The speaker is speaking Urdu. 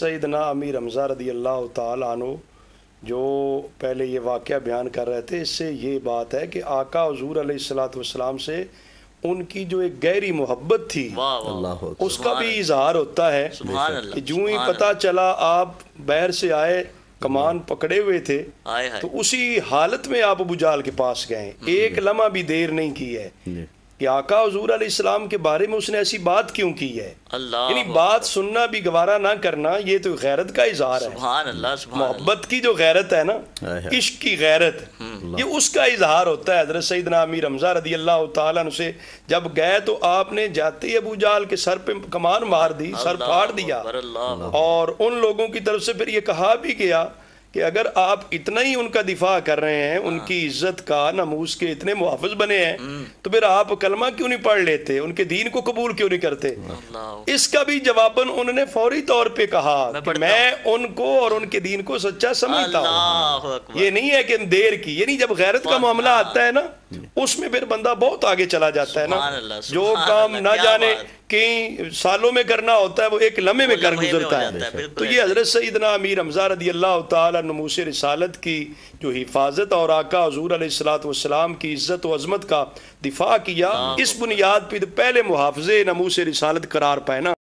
سیدنا امیر حمزہ رضی اللہ تعالیٰ عنہ جو پہلے یہ واقعہ بیان کر رہے تھے، اس سے یہ بات ہے کہ آقا حضور علیہ السلام سے ان کی جو ایک گہری محبت تھی اس کا بھی اظہار ہوتا ہے کہ جو ہی پتہ چلا آپ بحر سے آئے، کمان پکڑے ہوئے تھے، تو اسی حالت میں آپ ابو جہل کے پاس گئے، ایک لمحہ بھی دیر نہیں کی ہے کہ آقا حضور علیہ السلام کے بارے میں اس نے ایسی بات کیوں کی ہے، یعنی بات سننا بھی گوارا نہ کرنا، یہ تو غیرت کا اظہار ہے۔ محبت کی جو غیرت ہے نا، عشق کی غیرت، یہ اس کا اظہار ہوتا ہے۔ حضرت سیدنا امیر حمزہ رضی اللہ تعالیٰ عنہ سے جب گئے تو آپ نے جاتے ہی ابو جہل کے سر پہ کمان مار دی، سر پھاڑ دیا، اور ان لوگوں کی طرف سے پھر یہ کہا بھی گیا کہ اگر آپ اتنا ہی ان کا دفاع کر رہے ہیں، ان کی عزت کا، ناموس کے اتنے محافظ بنے ہیں، تو پھر آپ کلمہ کیوں نہیں پڑھ لیتے، ان کے دین کو قبول کیوں نہیں کرتے؟ اس کا بھی جواباً انہوں نے فوری طور پہ کہا کہ میں ان کو اور ان کے دین کو سچا سمجھتا ہوں، یہ نہیں ہے کہ دیر کی، یعنی جب غیرت کا معاملہ آتا ہے نا، اس میں پھر بندہ بہت آگے چلا جاتا ہے نا، جو کام نہ جانے کئی سالوں میں کرنا ہوتا ہے وہ ایک لمحے میں کر گزرتا ہے۔ تو یہ حضرت سیدنا امیر حمزہ رضی اللہ تعالیٰ نموس رسالت کی جو حفاظت اور آقا حضور علیہ السلام کی عزت و عظمت کا دفاع کیا، اس بنیاد پہ پہلے محافظ نموس رسالت قرار پائے نا۔